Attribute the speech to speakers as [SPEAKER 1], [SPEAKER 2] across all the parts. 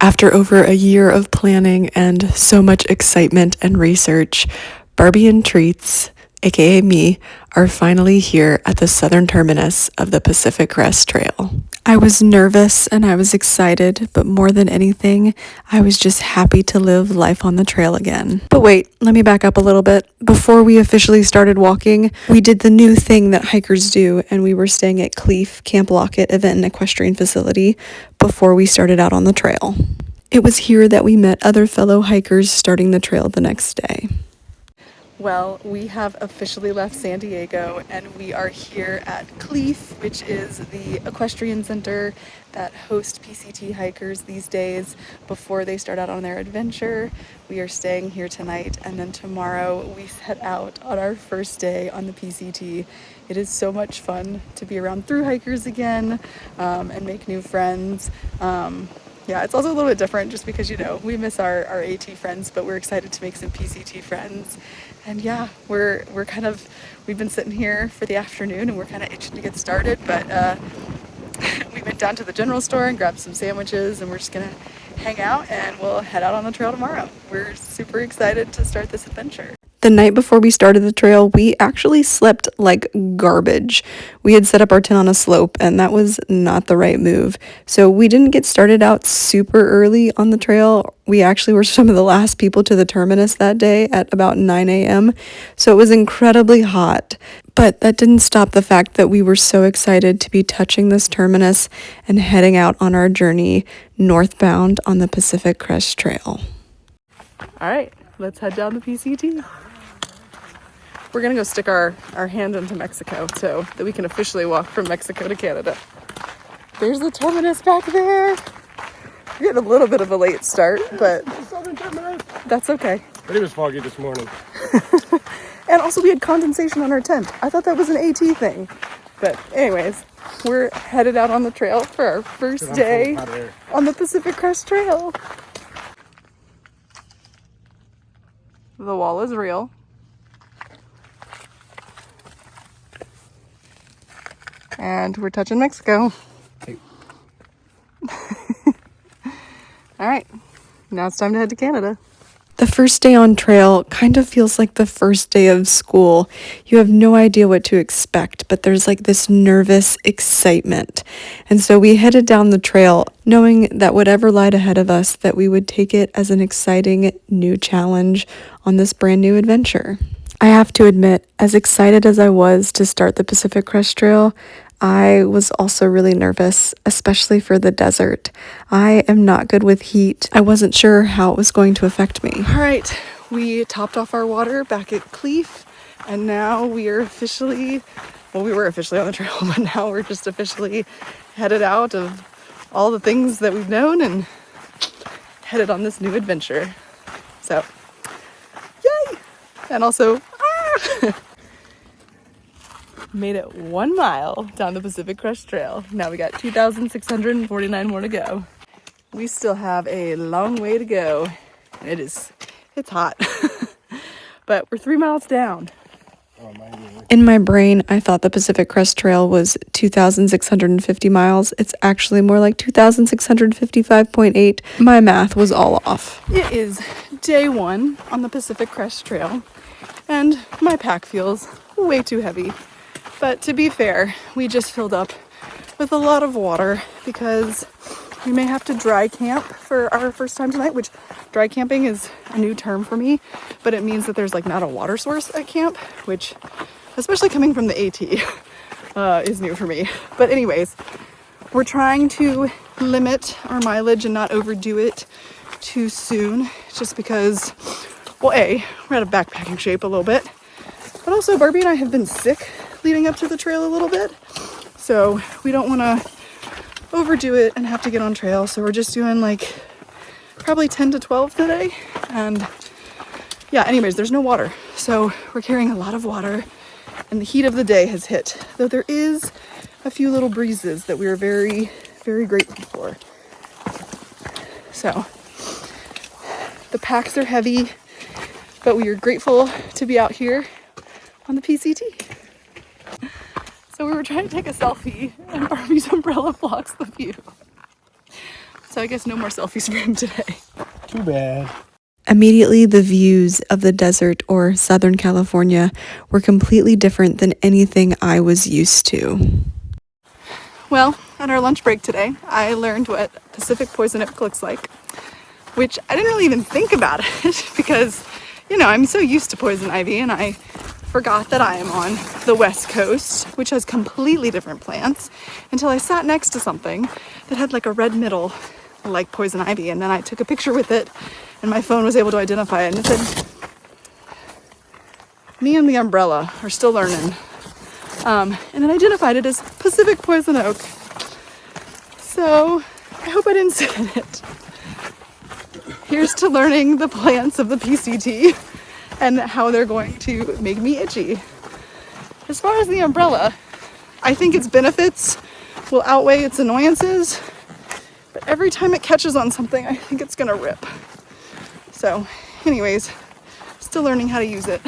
[SPEAKER 1] After over a year of planning and so much excitement and research, Barbie and Treats, aka me, are finally here at the southern terminus of the Pacific Crest Trail. I was nervous and I was excited, but more than anything, I was just happy to live life on the trail again. But wait, let me back up a little bit. Before we officially started walking, we did the new thing that hikers do, and we were staying at Cleef Camp Lockett Event and Equestrian Facility before we started out on the trail. It was here that we met other fellow hikers starting the trail the next day. Well, we have officially left San Diego and we are here at Cleef, which is the equestrian center that hosts PCT hikers these days before they start out on their adventure. We are staying here tonight, and then tomorrow we set out on our first day on the PCT. It is so much fun to be around Thru-Hikers again and make new friends. Yeah, it's also a little bit different just because, you know, we miss our AT friends, but we're excited to make some PCT friends. And yeah, we've been sitting here for the afternoon and we're kind of itching to get started, but we went down to the general store and grabbed some sandwiches, and we're just gonna hang out and we'll head out on the trail tomorrow. We're super excited to start this adventure. The night before we started the trail, we actually slept like garbage. We had set up our tent on a slope, and that was not the right move. So we didn't get started out super early on the trail. We actually were some of the last people to the terminus that day at about 9 a.m. So it was incredibly hot. But that didn't stop the fact that we were so excited to be touching this terminus and heading out on our journey northbound on the Pacific Crest Trail. All right, let's head down the PCT. We're gonna go stick our hand into Mexico so that we can officially walk from Mexico to Canada. There's the terminus back there. We're getting a little bit of a late start, but that's okay.
[SPEAKER 2] But it was foggy this morning.
[SPEAKER 1] And also we had condensation on our tent. I thought that was an AT thing. But anyways, we're headed out on the trail for our first day on the Pacific Crest Trail. The wall is real. And we're touching Mexico.
[SPEAKER 2] Hey.
[SPEAKER 1] All right, now it's time to head to Canada. The first day on trail kind of feels like the first day of school. You have no idea what to expect, but there's like this nervous excitement. And so we headed down the trail knowing that whatever lied ahead of us, that we would take it as an exciting new challenge on this brand new adventure. I have to admit, as excited as I was to start the Pacific Crest Trail, I was also really nervous, especially for the desert. I am not good with heat. I wasn't sure how it was going to affect me. All right, we topped off our water back at Cleef, and now we are officially, well, we were officially on the trail, but now we're just officially headed out of all the things that we've known and headed on this new adventure. So, yay! And also, made it 1 mile down the Pacific Crest Trail. Now we got 2,649 more to go. We still have a long way to go. It's hot, but we're 3 miles down. In my brain, I thought the Pacific Crest Trail was 2,650 miles. It's actually more like 2,655.8. My math was all off. It is day 1 on the Pacific Crest Trail, and my pack feels way too heavy. But to be fair, we just filled up with a lot of water because we may have to dry camp for our first time tonight, which dry camping is a new term for me, but it means that there's like not a water source at camp, which, especially coming from the AT, is new for me. But anyways, we're trying to limit our mileage and not overdo it too soon, just because, well, we're out of backpacking shape a little bit, but also Barbie and I have been sick leading up to the trail a little bit, so we don't want to overdo it and have to get on trail. So we're just doing like probably 10 to 12 today, and yeah, anyways, there's no water, so we're carrying a lot of water, and the heat of the day has hit, though there is a few little breezes that we are very, very grateful for. So the packs are heavy, but we are grateful to be out here on the PCT. So we were trying to take a selfie, and Barbie's umbrella blocks the view.
[SPEAKER 2] So I guess no more selfies for him today.
[SPEAKER 3] Too bad.
[SPEAKER 1] Immediately, the views of the desert or Southern California were completely different than anything I was used to.
[SPEAKER 2] Well, at our lunch break today, I learned what Pacific poison oak looks like, which I didn't really even think about it because, you know, I'm so used to poison ivy, and I forgot that I am on the West Coast, which has completely different plants, until I sat next to something that had like a red middle like poison ivy, and then I took a picture with it and my phone was able to identify it, and it said, "Me and the umbrella are still learning." And it identified it as Pacific poison oak. So I hope I didn't say it. Here's to learning the plants of the PCT and how they're going to make me itchy. As far as the umbrella, I think its benefits will outweigh its annoyances, but every time it catches on something, I think it's gonna rip. So anyways, still learning how to use it.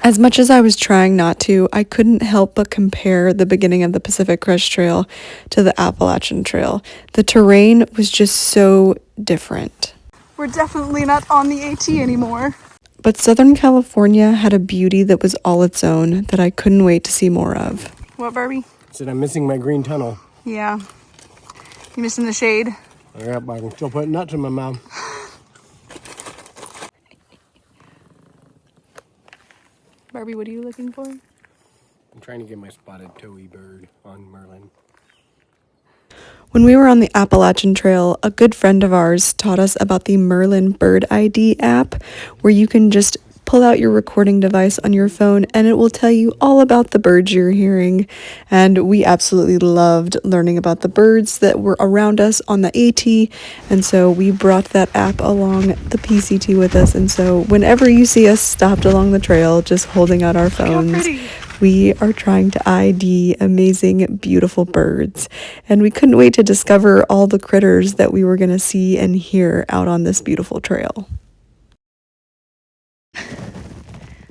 [SPEAKER 1] As much as I was trying not to, I couldn't help but compare the beginning of the Pacific Crest Trail to the Appalachian Trail. The terrain was just so different.
[SPEAKER 2] We're definitely not on the AT anymore.
[SPEAKER 1] But Southern California had a beauty that was all its own that I couldn't wait to see more of.
[SPEAKER 2] What, Barbie?
[SPEAKER 3] Said I'm missing my green tunnel.
[SPEAKER 2] Yeah. You missing the shade?
[SPEAKER 3] Yep, I can still put nuts in my mouth.
[SPEAKER 2] Barbie, what are you looking for?
[SPEAKER 3] I'm trying to get my spotted toey bird on Merlin.
[SPEAKER 1] When we were on the Appalachian Trail, a good friend of ours taught us about the Merlin Bird ID app, where you can just pull out your recording device on your phone and it will tell you all about the birds you're hearing. And we absolutely loved learning about the birds that were around us on the AT, and so we brought that app along the PCT with us. And so whenever you see us stopped along the trail just holding out our phones, we are trying to ID amazing, beautiful birds. And we couldn't wait to discover all the critters that we were going to see and hear out on this beautiful trail.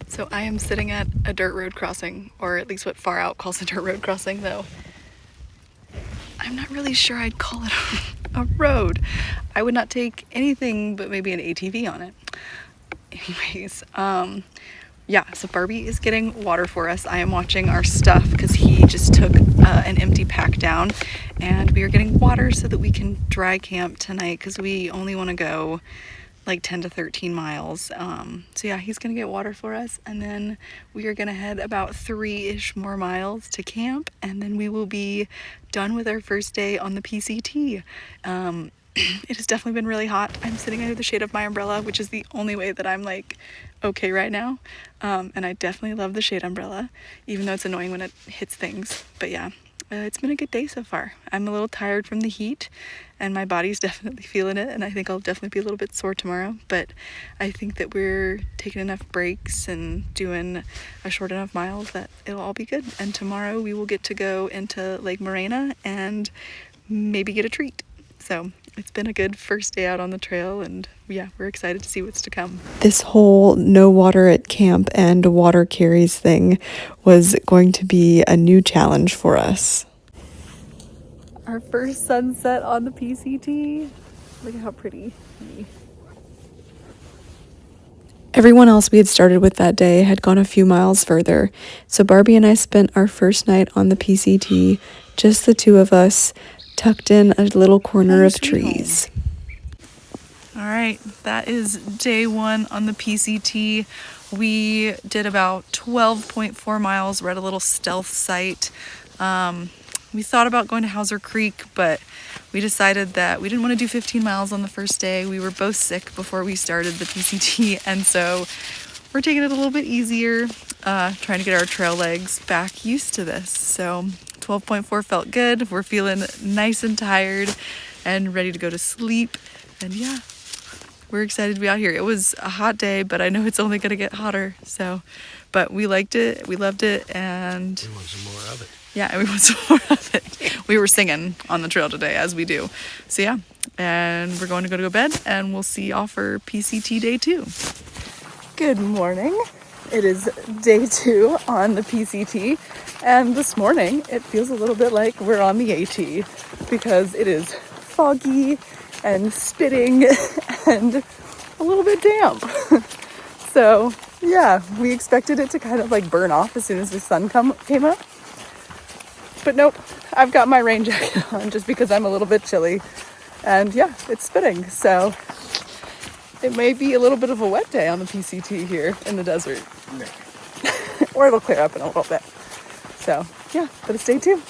[SPEAKER 2] So I am sitting at a dirt road crossing, or at least what Far Out calls a dirt road crossing, though I'm not really sure I'd call it a road. I would not take anything but maybe an ATV on it. Anyways, yeah, so Barbie is getting water for us. I am watching our stuff because he just took an empty pack down, and we are getting water so that we can dry camp tonight because we only want to go like 10 to 13 miles. So yeah, he's gonna get water for us, and then we are gonna head about 3-ish more miles to camp, and then we will be done with our first day on the PCT. It has definitely been really hot. I'm sitting under the shade of my umbrella, which is the only way that I'm like okay right now. And I definitely love the shade umbrella, even though it's annoying when it hits things. But yeah, it's been a good day so far. I'm a little tired from the heat, and my body's definitely feeling it, and I think I'll definitely be a little bit sore tomorrow, but I think that we're taking enough breaks and doing a short enough miles that it'll all be good. And tomorrow we will get to go into Lake Morena and maybe get a treat. So it's been a good first day out on the trail, and yeah, we're excited to see what's to come.
[SPEAKER 1] This whole no water at camp and water carries thing was going to be a new challenge for us.
[SPEAKER 2] Our first sunset on the PCT. Look at how pretty.
[SPEAKER 1] Everyone else we had started with that day had gone a few miles further, so Barbie and I spent our first night on the PCT, just the two of us, tucked in a little corner of trees.
[SPEAKER 2] All right, that is day one on the PCT. We did about 12.4 miles. We're at a little stealth site. We thought about going to Hauser Creek, but we decided that we didn't want to do 15 miles on the first day. We were both sick before we started the PCT, and so we're taking it a little bit easier, trying to get our trail legs back used to this. So 12.4 felt good. We're feeling nice and tired and ready to go to sleep. And yeah, we're excited to be out here. It was a hot day, but I know it's only going to get hotter. So, but we liked it. We loved it. And
[SPEAKER 3] We want some more of it.
[SPEAKER 2] yeah, and we want some more of it. We were singing on the trail today, as we do. So yeah, and we're going to go to bed, and we'll see y'all for PCT day 2. Good morning. It is day 2 on the PCT, and this morning it feels a little bit like we're on the AT because it is foggy and spitting and a little bit damp. So yeah, we expected it to kind of like burn off as soon as the sun came up. But nope, I've got my rain jacket on just because I'm a little bit chilly. And yeah, it's spitting. So it may be a little bit of a wet day on the PCT here in the desert. Or it'll clear up in a little bit. So yeah, but stay tuned.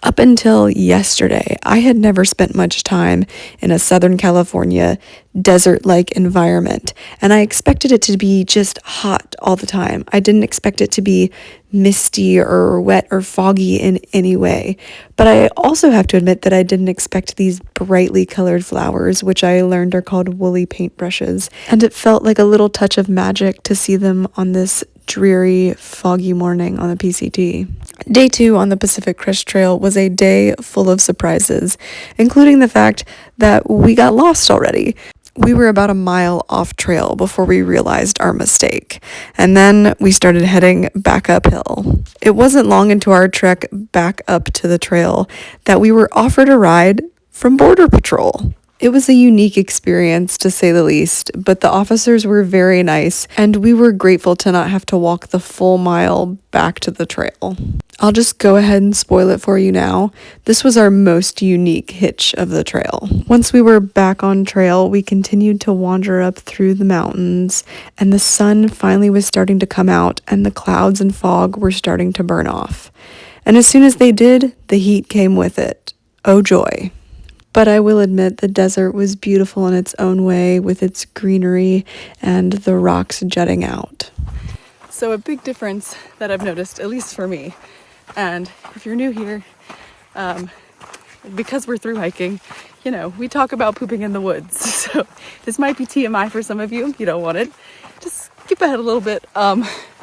[SPEAKER 1] Up until yesterday, I had never spent much time in a Southern California desert-like environment, and I expected it to be just hot all the time. I didn't expect it to be misty or wet or foggy in any way. But I also have to admit that I didn't expect these brightly colored flowers, which I learned are called woolly paintbrushes, and it felt like a little touch of magic to see them on this dreary, foggy morning on the PCT. Day 2 on the Pacific Crest Trail was a day full of surprises, including the fact that we got lost already. We were about a mile off trail before we realized our mistake, and then we started heading back uphill. It wasn't long into our trek back up to the trail that we were offered a ride from Border Patrol. It was a unique experience, to say the least, but the officers were very nice, and we were grateful to not have to walk the full mile back to the trail. I'll just go ahead and spoil it for you now. This was our most unique hitch of the trail. Once we were back on trail, we continued to wander up through the mountains, and the sun finally was starting to come out, and the clouds and fog were starting to burn off. And as soon as they did, the heat came with it. Oh joy. But I will admit the desert was beautiful in its own way, with its greenery and the rocks jutting out.
[SPEAKER 2] So a big difference that I've noticed, at least for me, and if you're new here, because we're through hiking, you know, we talk about pooping in the woods. So this might be TMI for some of you. If you don't want it, just skip ahead a little bit.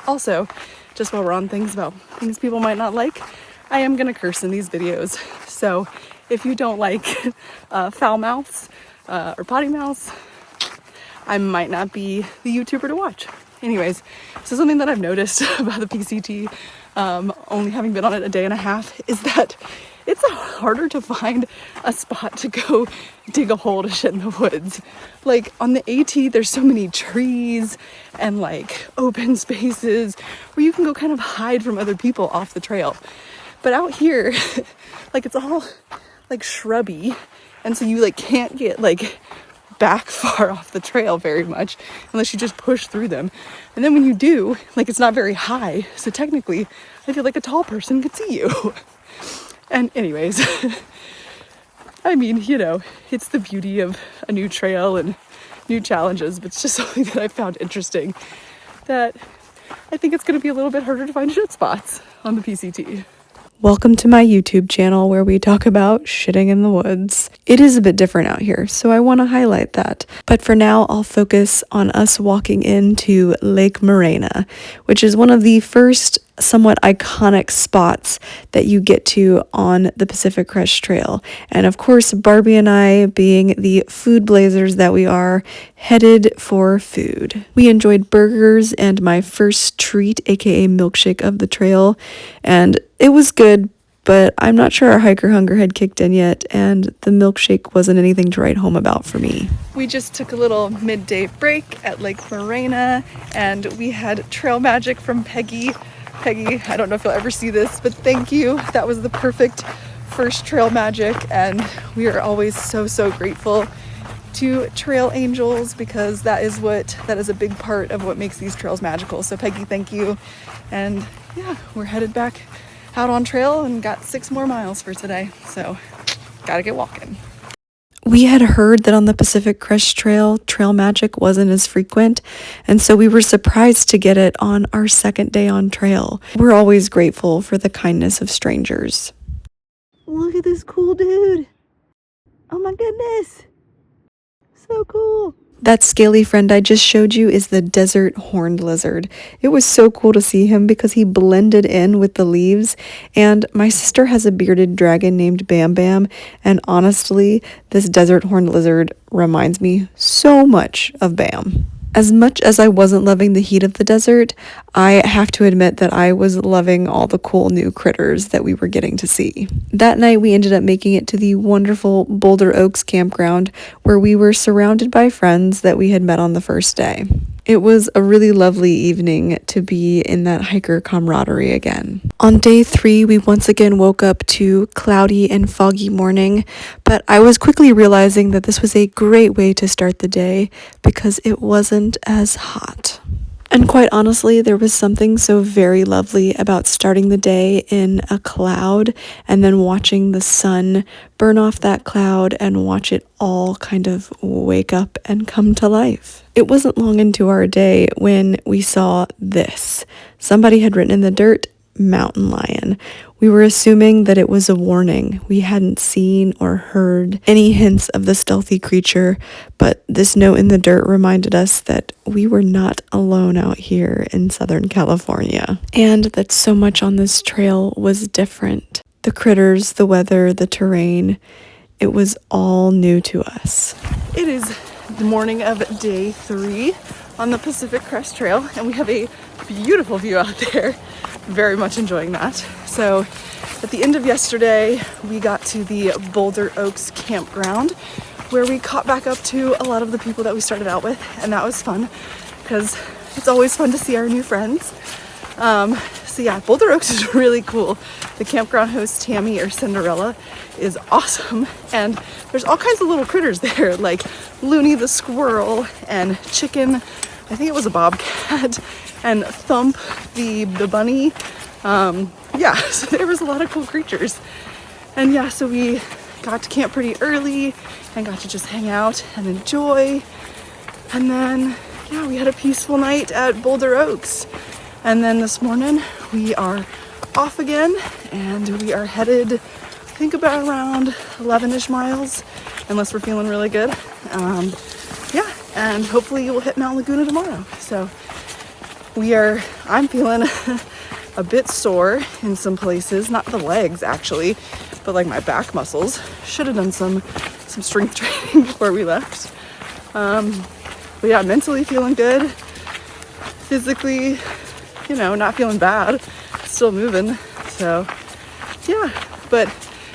[SPEAKER 2] Also, just while we're on things about things people might not like, I am going to curse in these videos. So if you don't like foul mouths or potty mouths, I might not be the YouTuber to watch. Anyways, so something that I've noticed about the PCT, only having been on it a day and a half, is that it's harder to find a spot to go dig a hole to shit in the woods. Like on the AT, there's so many trees and like open spaces where you can go kind of hide from other people off the trail. But out here, like it's all like shrubby, and so you like can't get like back far off the trail very much unless you just push through them. And then when you do, like it's not very high, so technically I feel like a tall person could see you. And anyways, I mean, you know, it's the beauty of a new trail and new challenges, but it's just something that I found interesting, that I think it's going to be a little bit harder to find shit spots on the PCT.
[SPEAKER 1] Welcome to my YouTube channel where we talk about shitting in the woods. It is a bit different out here, so I want to highlight that. But for now, I'll focus on us walking into Lake Morena, which is one of the first somewhat iconic spots that you get to on the Pacific Crest Trail. And of course, Barbie and I, being the food blazers that we are, headed for food. We enjoyed burgers and my first treat, aka milkshake of the trail, and it was good, but I'm not sure our hiker hunger had kicked in yet, and the milkshake wasn't anything to write home about for me.
[SPEAKER 2] We just took a little midday break at Lake Morena, and we had trail magic from Peggy. Peggy, I don't know if you'll ever see this, but thank you. That was the perfect first trail magic, and we are always so grateful to trail angels, because that is a big part of what makes these trails magical. So Peggy, thank you. And yeah, we're headed back out on trail and got 6 more miles for today. So gotta get walking.
[SPEAKER 1] We had heard that on the Pacific Crest Trail, trail magic wasn't as frequent, and so we were surprised to get it on our second day on trail. We're always grateful for the kindness of strangers.
[SPEAKER 2] Look at this cool dude. Oh my goodness. So cool.
[SPEAKER 1] That scaly friend I just showed you is the desert horned lizard. It was so cool to see him because he blended in with the leaves, and my sister has a bearded dragon named Bam Bam, and honestly, this desert horned lizard reminds me so much of Bam. As much as I wasn't loving the heat of the desert, I have to admit that I was loving all the cool new critters that we were getting to see. That night, we ended up making it to the wonderful Boulder Oaks campground, where we were surrounded by friends that we had met on the first day. It was a really lovely evening to be in that hiker camaraderie again. On day 3, we once again woke up to cloudy and foggy morning, but I was quickly realizing that this was a great way to start the day because it wasn't as hot. And quite honestly, there was something so very lovely about starting the day in a cloud and then watching the sun burn off that cloud and watch it all kind of wake up and come to life. It wasn't long into our day when we saw this. Somebody had written in the dirt, "Mountain lion." We were assuming that it was a warning. We hadn't seen or heard any hints of the stealthy creature, but this note in the dirt reminded us that we were not alone out here in Southern California, and that so much on this trail was different. The critters, the weather, the terrain, it was all new to us.
[SPEAKER 2] It is the morning of day 3 on the Pacific Crest Trail, and we have a beautiful view out there. Very much enjoying that. So at the end of yesterday, we got to the Boulder Oaks campground, where we caught back up to a lot of the people that we started out with, and that was fun because it's always fun to see our new friends. So yeah, Boulder Oaks is really cool. The campground host, Tammy, or Cinderella, is awesome, and there's all kinds of little critters there, like Looney the squirrel and Chicken, I think it was a bobcat, and Thump the bunny. Yeah, so there was a lot of cool creatures. And yeah, so we got to camp pretty early and got to just hang out and enjoy. And then, yeah, we had a peaceful night at Boulder Oaks. And then this morning we are off again, and we are headed, I think, about around 11-ish miles, unless we're feeling really good. Yeah, and hopefully we'll hit Mount Laguna tomorrow. So I'm feeling a bit sore in some places, not the legs actually, but like my back muscles. Should have done some strength training before we left. But yeah, mentally feeling good. Physically, not feeling bad. Still moving. So yeah, but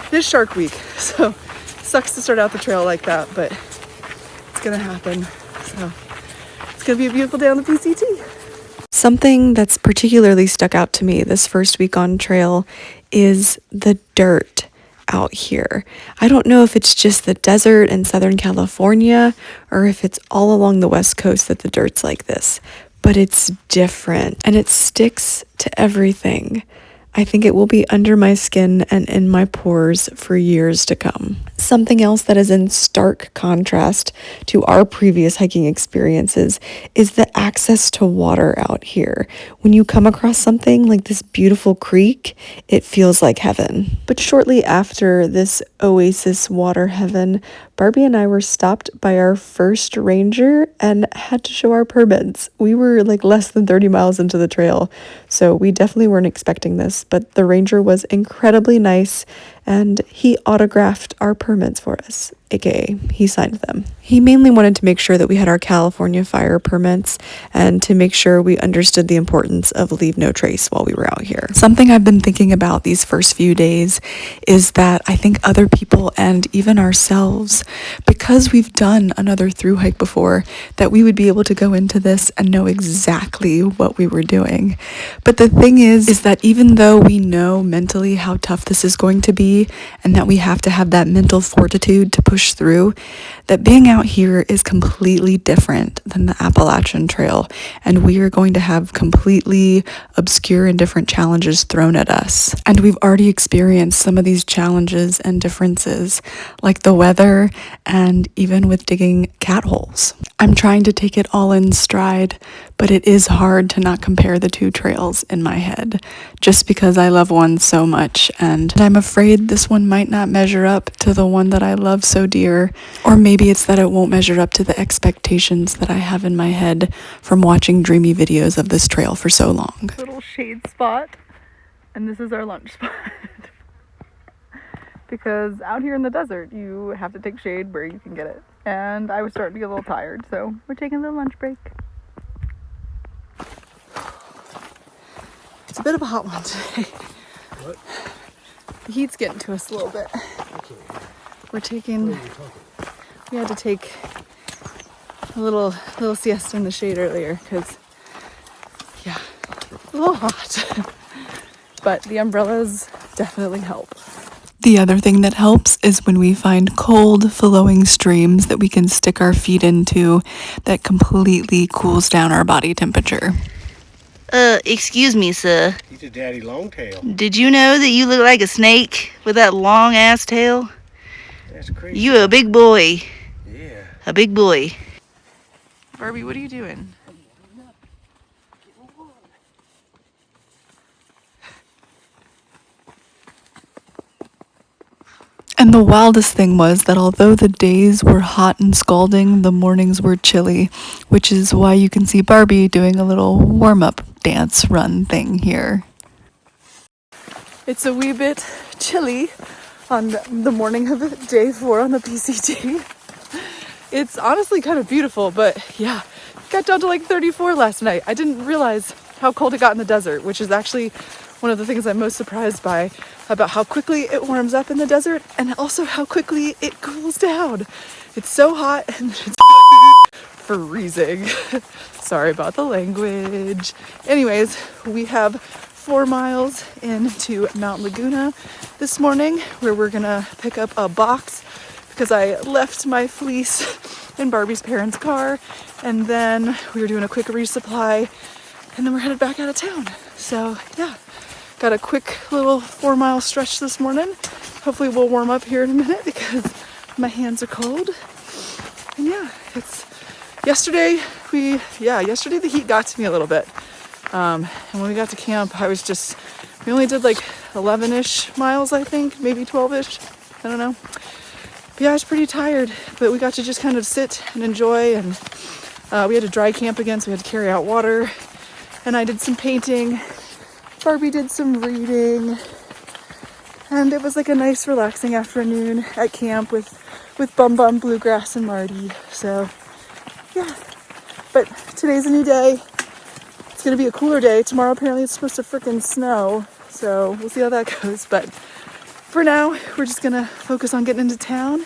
[SPEAKER 2] it is Shark Week, so sucks to start out the trail like that, but it's gonna happen. So it's gonna be a beautiful day on the PCT.
[SPEAKER 1] Something that's particularly stuck out to me this first week on trail is the dirt out here. I don't know if it's just the desert in Southern California or if it's all along the West Coast that the dirt's like this, but it's different and it sticks to everything. I think it will be under my skin and in my pores for years to come. Something else that is in stark contrast to our previous hiking experiences is the access to water out here. When you come across something like this beautiful creek, it feels like heaven. But shortly after this oasis water heaven, Barbie and I were stopped by our first ranger and had to show our permits. We were like less than 30 miles into the trail, so we definitely weren't expecting this, but the ranger was incredibly nice and he autographed our permits for us, aka he signed them. He mainly wanted to make sure that we had our California fire permits and to make sure we understood the importance of leave no trace while we were out here. Something I've been thinking about these first few days is that I think other people and even ourselves, because we've done another thru hike before, that we would be able to go into this and know exactly what we were doing. But the thing is that even though we know mentally how tough this is going to be and that we have to have that mental fortitude to push through, that being out here is completely different than the Appalachian Trail, and we are going to have completely obscure and different challenges thrown at us. And we've already experienced some of these challenges and differences, like the weather and even with digging cat holes. I'm trying to take it all in stride, but it is hard to not compare the two trails in my head, just because I love one so much, and I'm afraid this one might not measure up to the one that I love so dear, or maybe it's that it won't measure up to the expectations that I have in my head from watching dreamy videos of this trail for so long.
[SPEAKER 2] Little shade spot, and this is our lunch spot. Because out here in the desert, you have to take shade where you can get it. And I was starting to get a little tired, so we're taking a little lunch break. bit of a hot one today.
[SPEAKER 3] What?
[SPEAKER 2] The heat's getting to us a little bit. We're taking, we had to take a little siesta in the shade earlier because, yeah, it's a little hot. But the umbrellas definitely help.
[SPEAKER 1] The other thing that helps is when we find cold, flowing streams that we can stick our feet into that completely cools down our body temperature.
[SPEAKER 4] Excuse me, sir.
[SPEAKER 3] He's a daddy longtail.
[SPEAKER 4] Did you know that you look like a snake with that long ass tail?
[SPEAKER 3] That's crazy.
[SPEAKER 4] You a big boy.
[SPEAKER 3] Yeah.
[SPEAKER 4] A big boy.
[SPEAKER 2] Barbie, what are you doing?
[SPEAKER 1] And the wildest thing was that although the days were hot and scalding, the mornings were chilly, which is why you can see Barbie doing a little warm-up dance run thing here.
[SPEAKER 2] It's a wee bit chilly on the morning of day 4 on the PCT. It's honestly kind of beautiful, but yeah, got down to like 34 last night. I didn't realize how cold it got in the desert, which is actually one of the things I'm most surprised by about how quickly it warms up in the desert and also how quickly it cools down. It's so hot and it's freezing. Sorry about the language. Anyways, we have 4 miles into Mount Laguna this morning where we're gonna pick up a box because I left my fleece in Barbie's parents' car, and then we were doing a quick resupply, and then we're headed back out of town. So yeah, got a quick little 4-mile stretch this morning. Hopefully we'll warm up here in a minute because my hands are cold. And yeah, yesterday the heat got to me a little bit. And when we got to camp, we only did like 11-ish miles, I think, maybe 12-ish. I don't know. But yeah, I was pretty tired, but we got to just kind of sit and enjoy, and we had a dry camp again, so we had to carry out water, and I did some painting. Barbie did some reading, and it was like a nice relaxing afternoon at camp with Bum Bum, Bluegrass, and Marty. So yeah, but today's a new day. It's gonna be a cooler day. Tomorrow apparently it's supposed to frickin' snow, so we'll see how that goes. But for now, we're just gonna focus on getting into town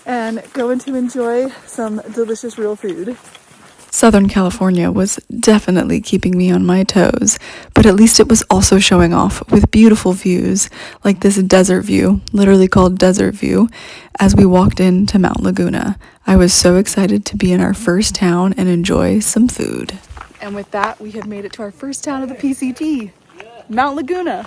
[SPEAKER 2] and going to enjoy some delicious real food.
[SPEAKER 1] Southern California was definitely keeping me on my toes, but at least it was also showing off with beautiful views like this desert view, literally called Desert View, as we walked into Mount Laguna. I was so excited to be in our first town and enjoy some food.
[SPEAKER 2] And with that, we have made it to our first town of the PCT, Mount Laguna.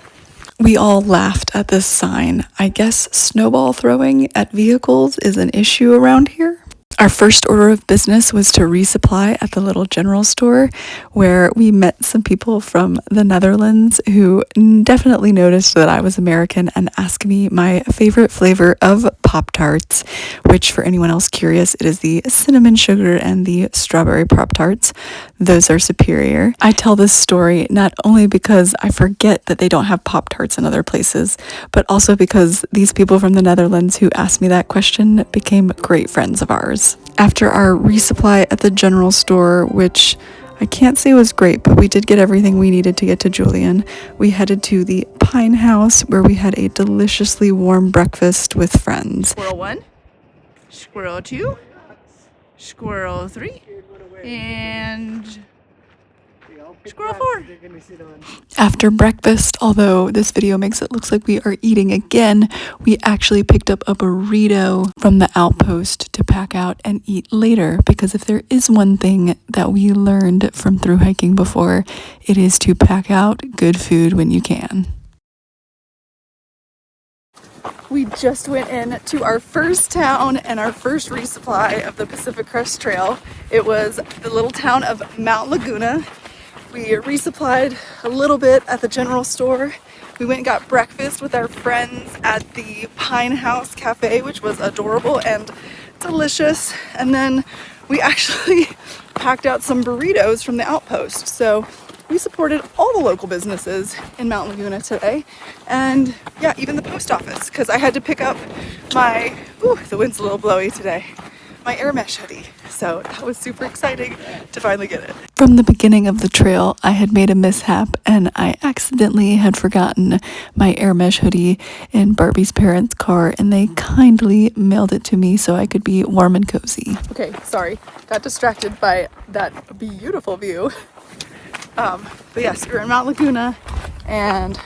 [SPEAKER 1] We all laughed at this sign. I guess snowball throwing at vehicles is an issue around here. Our first order of business was to resupply at the little general store, where we met some people from the Netherlands who definitely noticed that I was American and asked me my favorite flavor of Pop-Tarts, which, for anyone else curious, it is the cinnamon sugar and the strawberry Pop-Tarts. Those are superior. I tell this story not only because I forget that they don't have Pop-Tarts in other places, but also because these people from the Netherlands who asked me that question became great friends of ours. After our resupply at the general store, which I can't say was great, but we did get everything we needed to get to Julian, we headed to the Pine House, where we had a deliciously warm breakfast with friends.
[SPEAKER 2] Squirrel 1, Squirrel 2, Squirrel 3, and Squirrel 4.
[SPEAKER 1] After breakfast, although this video makes it look like we are eating again, we actually picked up a burrito from the outpost to pack out and eat later, because if there is one thing that we learned from through hiking before, it is to pack out good food when you can.
[SPEAKER 2] We just went in to our first town and our first resupply of the Pacific Crest Trail. It was the little town of Mount Laguna. We resupplied a little bit at the general store. We went and got breakfast with our friends at the Pine House Cafe, which was adorable and delicious. And then we actually packed out some burritos from the outpost. So we supported all the local businesses in Mount Laguna today. And yeah, even the post office, because I had to pick up my, the wind's a little blowy today. my air mesh hoodie. So that was super exciting to finally get it. From the beginning of the trail, I had made a mishap and I accidentally had forgotten my air mesh hoodie in Barbie's parents' car, and they kindly mailed it to me so I could be warm and cozy. Okay, sorry, got distracted by that beautiful view. But yes, we're in Mount Laguna and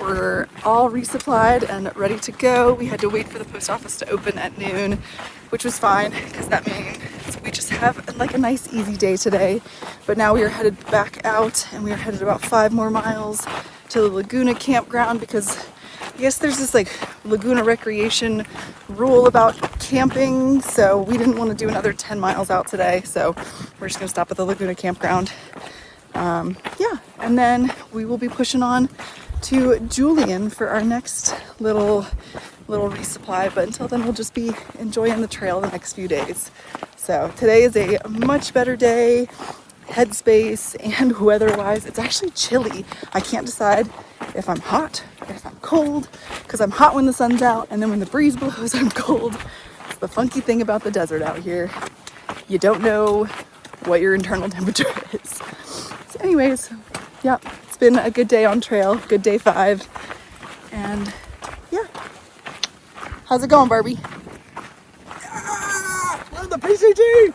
[SPEAKER 2] we're all resupplied and ready to go. We had to wait for the post office to open at noon, which was fine because that means we just have like a nice easy day today. But now we are headed back out and we are headed about 5 more miles to the Laguna campground because I guess there's this like Laguna recreation rule about camping. So we didn't want to do another 10 miles out today. So we're just gonna stop at the Laguna campground. Yeah, and then we will be pushing on to Julian for our next little resupply, but until then we'll just be enjoying the trail the next few days. So today is a much better day, headspace and weather-wise. It's actually chilly. I can't decide if I'm hot or if I'm cold, because I'm hot when the sun's out and then when the breeze blows I'm cold. It's the funky thing about the desert out here. You don't know what your internal temperature is. So anyways, yeah, it's been a good day on trail, good day 5, and yeah. How's it going, Barbie?
[SPEAKER 3] We're the PCT!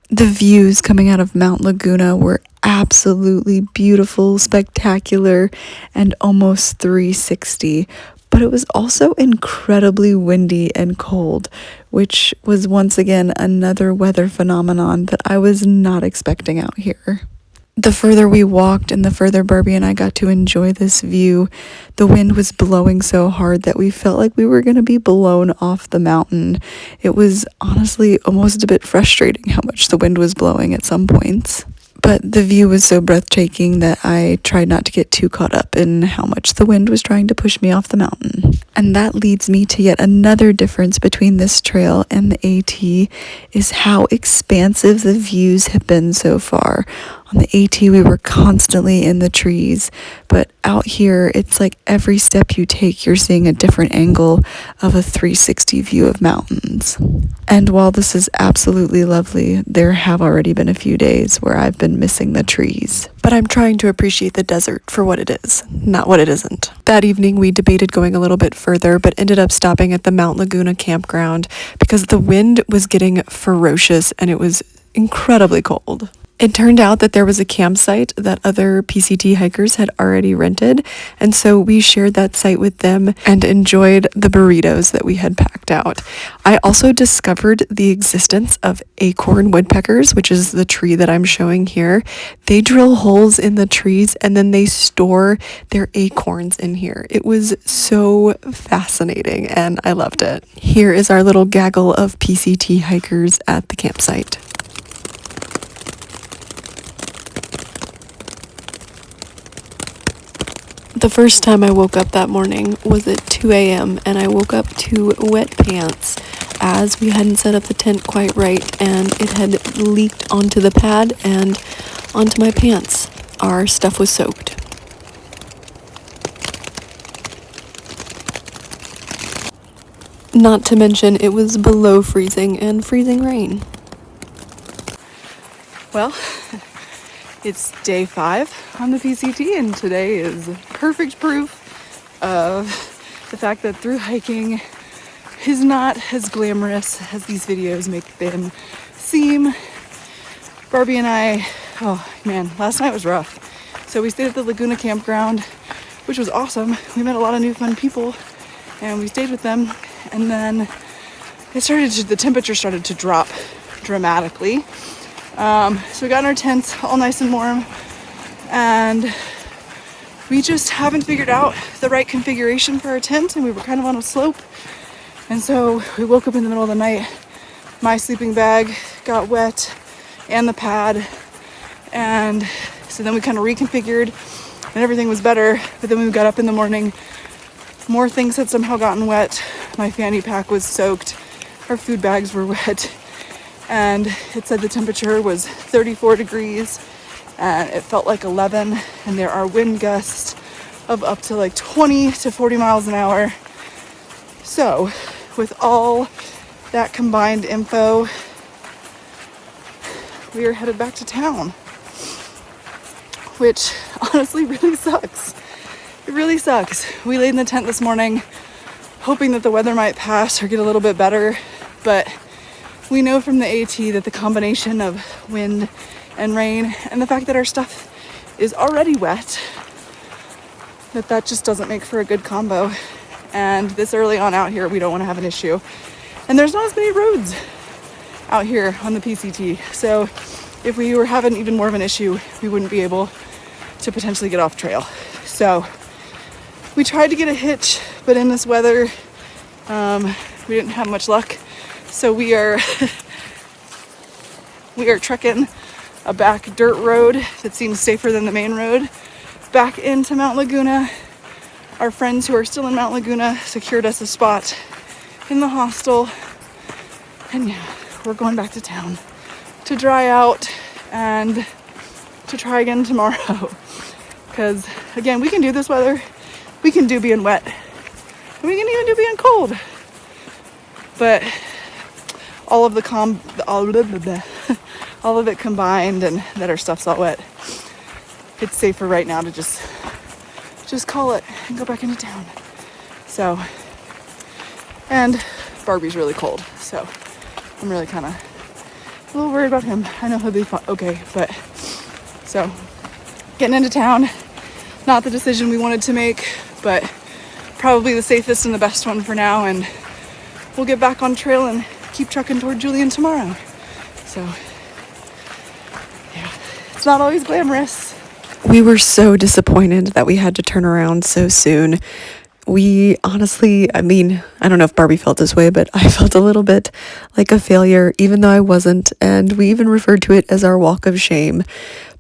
[SPEAKER 1] The views coming out of Mount Laguna were absolutely beautiful, spectacular, and almost 360. But it was also incredibly windy and cold, which was once again another weather phenomenon that I was not expecting out here. The further we walked and the further Barbie and I got to enjoy this view, the wind was blowing so hard that we felt like we were going to be blown off the mountain. It was honestly almost a bit frustrating how much the wind was blowing at some points. But the view was so breathtaking that I tried not to get too caught up in how much the wind was trying to push me off the mountain. And that leads me to yet another difference between this trail and the AT is how expansive the views have been so far. On the AT, we were constantly in the trees, but out here, it's like every step you take, you're seeing a different angle of a 360 view of mountains. And while this is absolutely lovely, there have already been a few days where I've been missing the trees. But I'm trying to appreciate the desert for what it is, not what it isn't. That evening, we debated going a little bit further, but ended up stopping at the Mount Laguna campground because the wind was getting ferocious and it was incredibly cold. It turned out that there was a campsite that other PCT hikers had already rented, and so we shared that site with them and enjoyed the burritos that we had packed out. I also discovered the existence of acorn woodpeckers, which is the tree that I'm showing here. They drill holes in the trees and then they store their acorns in here. It was so fascinating and I loved it. Here is our little gaggle of PCT hikers at the campsite. The first time I woke up that morning was at 2 a.m. and I woke up to wet pants as we hadn't set up the tent quite right and it had leaked onto the pad and onto my pants. Our stuff was soaked. Not to mention it was below freezing and freezing rain. Well, it's day 5 on the PCT, and today is perfect proof of the fact that Thru-Hiking is not as glamorous as these videos make them seem. Barbie and I, oh man, last night was rough. So we stayed at the Laguna campground, which was awesome. We met a lot of new fun people and we stayed with them, and then the temperature started to drop dramatically. So we got in our tents all nice and warm, and we just haven't figured out the right configuration for our tent, and we were kind of on a slope, and so we woke up in the middle of the night. My sleeping bag got wet and the pad, and so then we kind of reconfigured and everything was better. But then when we got up in the morning, more things had somehow gotten wet. My fanny pack was soaked, our food bags were wet, and it said the temperature was 34 degrees and it felt like 11, and there are wind gusts of up to like 20 to 40 miles an hour. So
[SPEAKER 2] with all that combined info, we are headed back to town, which honestly really sucks. It really sucks. We laid in the tent this morning hoping that the weather might pass or get a little bit better, but we know from the AT that the combination of wind and rain and the fact that our stuff is already wet, that just doesn't make for a good combo. And this early on out here, we don't want to have an issue. And there's not as many roads out here on the PCT. So if we were having even more of an issue, we wouldn't be able to potentially get off trail. So we tried to get a hitch, but in this weather, we didn't have much luck. So we are trekking a back dirt road that seems safer than the main road back into Mount Laguna. Our friends who are still in Mount Laguna secured us a spot in the hostel. And yeah, we're going back to town to dry out and to try again tomorrow. Because again, we can do this weather. We can do being wet. And we can even do being cold. But all of it combined, and that our stuff's all wet, it's safer right now to just call it and go back into town. So, and Barbie's really cold, so I'm really kind of a little worried about him. I know he'll be okay, but so getting into town, not the decision we wanted to make, but probably the safest and the best one for now, and we'll get back on trail and keep trucking toward Julian tomorrow. So yeah, it's not always glamorous.
[SPEAKER 1] We were so disappointed that we had to turn around so soon. We honestly, I mean, I don't know if Barbie felt this way, but I felt a little bit like a failure, even though I wasn't. And we even referred to it as our walk of shame.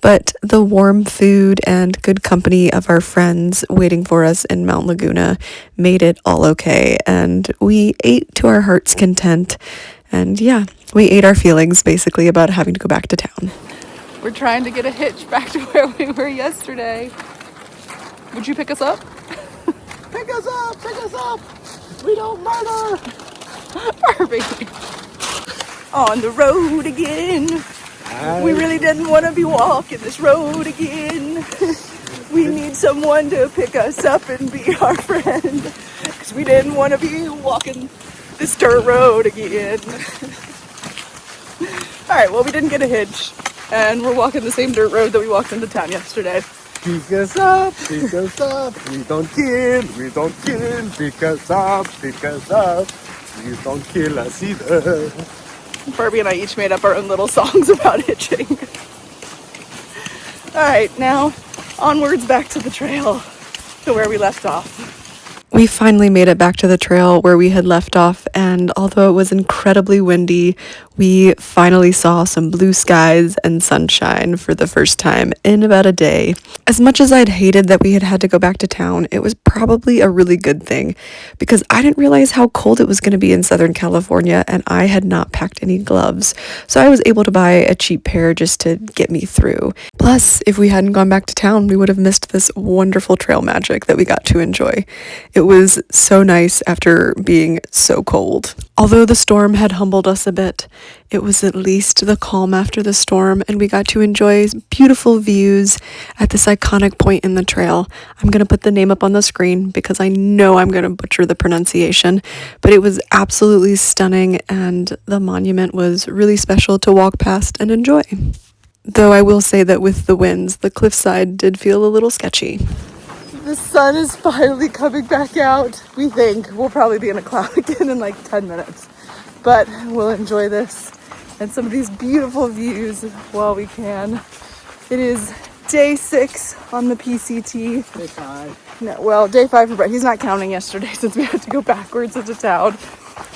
[SPEAKER 1] But the warm food and good company of our friends waiting for us in Mount Laguna made it all okay. And we ate to our heart's content. And yeah, we ate our feelings basically about having to go back to town.
[SPEAKER 2] We're trying to get a hitch back to where we were yesterday. Would you pick us up?
[SPEAKER 3] Pick us up! Pick us up! We don't murder!
[SPEAKER 2] Barbie. On the road again. We really didn't want to be walking this road again. We need someone to pick us up and be our friend. Because we didn't want to be walking this dirt road again. Alright, well, we didn't get a hitch. And we're walking the same dirt road that we walked into town yesterday.
[SPEAKER 3] Pick us up! Pick us up! We don't kill! We don't kill! Pick us up! Pick us up! Please don't kill us either.
[SPEAKER 2] Barbie and I each made up our own little songs about hitching. Alright, now onwards back to the trail, to where we left off.
[SPEAKER 1] We finally made it back to the trail where we had left off, and although it was incredibly windy, we finally saw some blue skies and sunshine for the first time in about a day. As much as I'd hated that we had to go back to town, it was probably a really good thing, because I didn't realize how cold it was going to be in Southern California, and I had not packed any gloves, so I was able to buy a cheap pair just to get me through. Plus, if we hadn't gone back to town, we would have missed this wonderful trail magic that we got to enjoy. It was so nice after being so cold. Although the storm had humbled us a bit, it was at least the calm after the storm, and we got to enjoy beautiful views at this iconic point in the trail. I'm going to put the name up on the screen because I know I'm going to butcher the pronunciation, but it was absolutely stunning, and the monument was really special to walk past and enjoy. Though I will say that with the winds, the cliffside did feel a little sketchy.
[SPEAKER 2] The sun is finally coming back out. We think we'll probably be in a cloud again in like 10 minutes. But we'll enjoy this and some of these beautiful views while we can. It is day 6 on the PCT.
[SPEAKER 3] Day 5.
[SPEAKER 2] No, well, day 5 for Brett. He's not counting yesterday since we had to go backwards into town.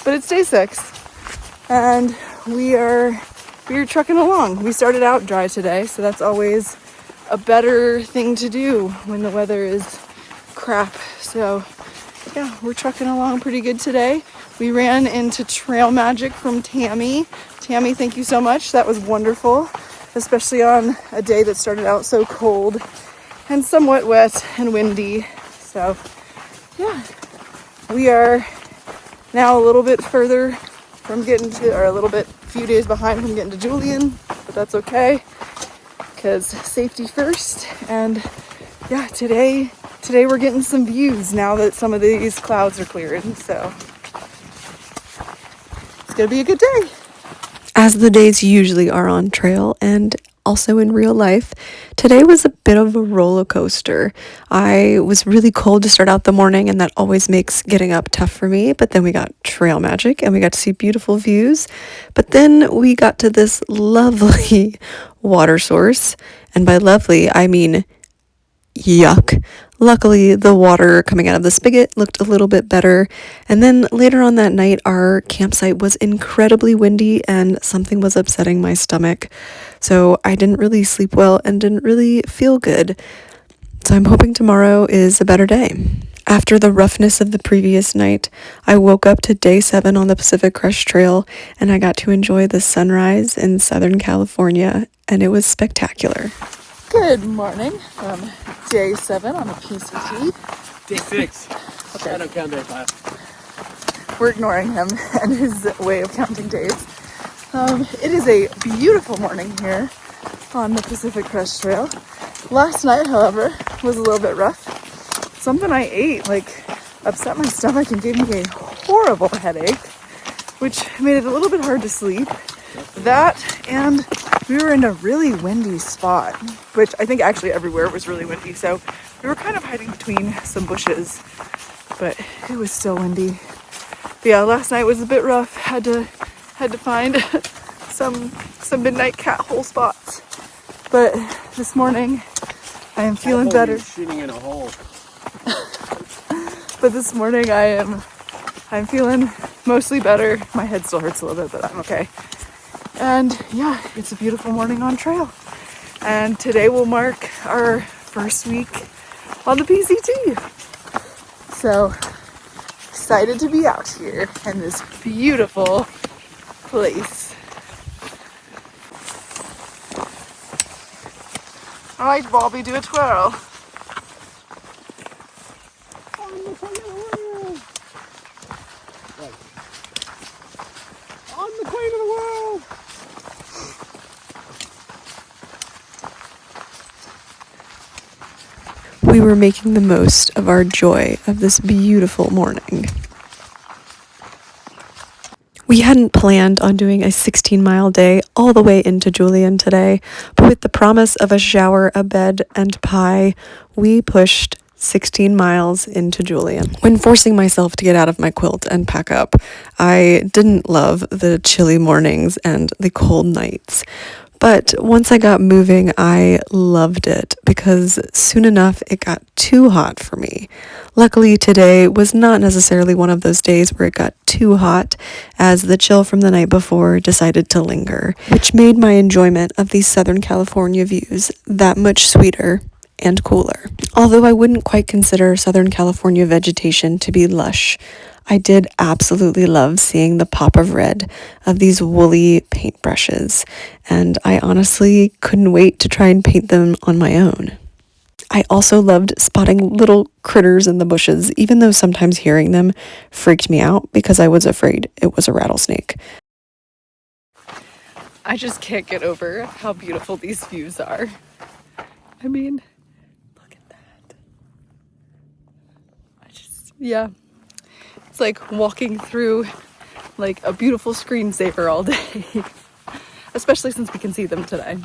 [SPEAKER 2] But it's day 6. And we are trucking along. We started out dry today, so that's always a better thing to do when the weather is crap. So yeah, we're trucking along pretty good today. We ran into trail magic from Tammy. Tammy, thank you so much. That was wonderful, especially on a day that started out so cold and somewhat wet and windy. So yeah, we are Now a little bit further from getting to, or a few days behind from getting to Julian, but that's okay, because safety first. And yeah, today we're getting some views now that some of these clouds are clearing, so it's gonna be a good day.
[SPEAKER 1] As the days usually are on trail and also in real life, today was a bit of a roller coaster. I was really cold to start out the morning, and that always makes getting up tough for me, but then we got trail magic and we got to see beautiful views. But then we got to this lovely water source, and by lovely I mean yuck. Luckily, the water coming out of the spigot looked a little bit better. And then later on that night, our campsite was incredibly windy and something was upsetting my stomach. So I didn't really sleep well and didn't really feel good. So I'm hoping tomorrow is a better day. After the roughness of the previous night, I woke up to day 7 on the Pacific Crest Trail, and I got to enjoy the sunrise in Southern California, and it was spectacular.
[SPEAKER 2] Good morning from day 7 on the PCT.
[SPEAKER 3] Day 6.
[SPEAKER 2] Okay.
[SPEAKER 3] I don't count day 5.
[SPEAKER 2] We're ignoring him and his way of counting days. It is a beautiful morning here on the Pacific Crest Trail. Last night, however, was a little bit rough. Something I ate upset my stomach and gave me a horrible headache, which made it a little bit hard to sleep. That, and we were in a really windy spot, which I think actually everywhere was really windy, so we were kind of hiding between some bushes, but it was still windy. But yeah, last night was a bit rough. Had to find some midnight cat hole spots, but this morning I am feeling better.
[SPEAKER 3] Shooting in a hole.
[SPEAKER 2] But this morning I'm feeling mostly better. My head still hurts a little bit, but I'm okay. And yeah, it's a beautiful morning on trail. And today will mark our first week on the PCT. So excited to be out here in this beautiful place. All right, Bobby, do a twirl.
[SPEAKER 3] I'm the queen of the world!
[SPEAKER 1] We were making the most of our joy of this beautiful morning. We hadn't planned on doing a 16-mile day all the way into Julian today, but with the promise of a shower, a bed, and pie, we pushed 16 miles into Julian. When forcing myself to get out of my quilt and pack up, I didn't love the chilly mornings and the cold nights. But once I got moving, I loved it because soon enough it got too hot for me. Luckily, today was not necessarily one of those days where it got too hot, as the chill from the night before decided to linger, which made my enjoyment of these Southern California views that much sweeter and cooler. Although I wouldn't quite consider Southern California vegetation to be lush, I did absolutely love seeing the pop of red of these woolly paintbrushes, and I honestly couldn't wait to try and paint them on my own. I also loved spotting little critters in the bushes, even though sometimes hearing them freaked me out because I was afraid it was a rattlesnake.
[SPEAKER 2] I just can't get over how beautiful these views are. I mean, look at that. Yeah. It's like walking through like a beautiful screensaver all day, especially since we can see them today.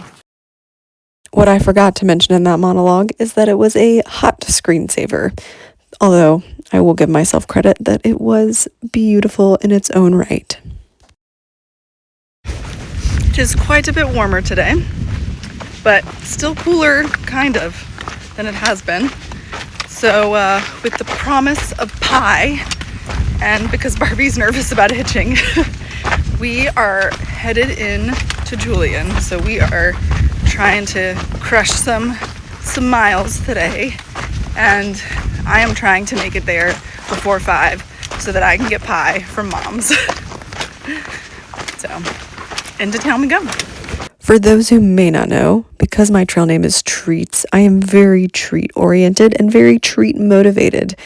[SPEAKER 1] What I forgot to mention in that monologue is that it was a hot screensaver, although I will give myself credit that it was beautiful in its own right.
[SPEAKER 2] It is quite a bit warmer today, but still cooler, kind of, than it has been. So with the promise of pie, and because Barbie's nervous about hitching, we are headed in to Julian. So we are trying to crush some miles today, and I am trying to make it there before 5 so that I can get pie from Mom's. So into town we go.
[SPEAKER 1] For those who may not know, because my trail name is Treats, I am very treat oriented and very treat motivated.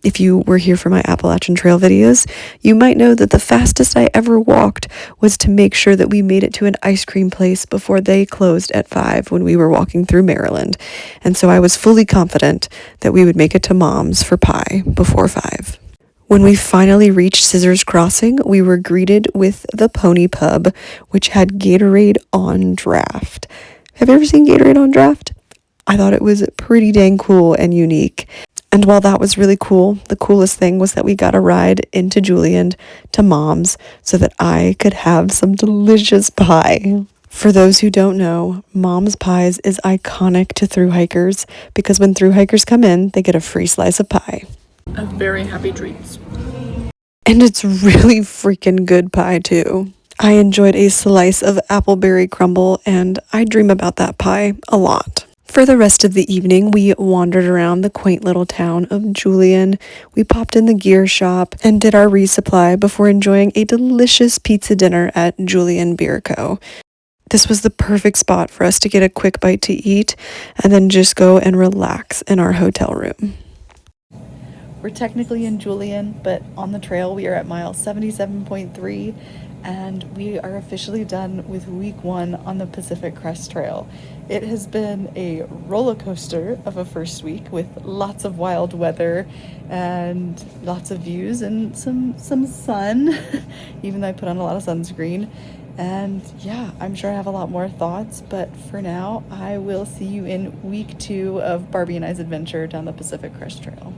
[SPEAKER 1] If you were here for my Appalachian Trail videos, you might know that the fastest I ever walked was to make sure that we made it to an ice cream place before they closed at 5 when we were walking through Maryland. And so I was fully confident that we would make it to Mom's for pie before 5. When we finally reached Scissors Crossing, we were greeted with the Pony Pub, which had Gatorade on draft. Have you ever seen Gatorade on draft? I thought it was pretty dang cool and unique. And while that was really cool, the coolest thing was that we got a ride into Julian to Mom's so that I could have some delicious pie. For those who don't know, Mom's Pies is iconic to thru-hikers because when thru-hikers come in, they get a free slice of pie.
[SPEAKER 2] A very happy treats.
[SPEAKER 1] And it's really freaking good pie too. I enjoyed a slice of appleberry crumble and I dream about that pie a lot. For the rest of the evening, we wandered around the quaint little town of Julian. We popped in the gear shop and did our resupply before enjoying a delicious pizza dinner at Julian Beer Co. This was the perfect spot for us to get a quick bite to eat and then just go and relax in our hotel room.
[SPEAKER 2] We're technically in Julian, but on the trail we are at mile 77.3 and we are officially done with week 1 on the Pacific Crest Trail. It has been a roller coaster of a first week with lots of wild weather and lots of views and some sun, even though I put on a lot of sunscreen. And yeah, I'm sure I have a lot more thoughts, but for now, I will see you in week 2 of Barbie and I's adventure down the Pacific Crest Trail.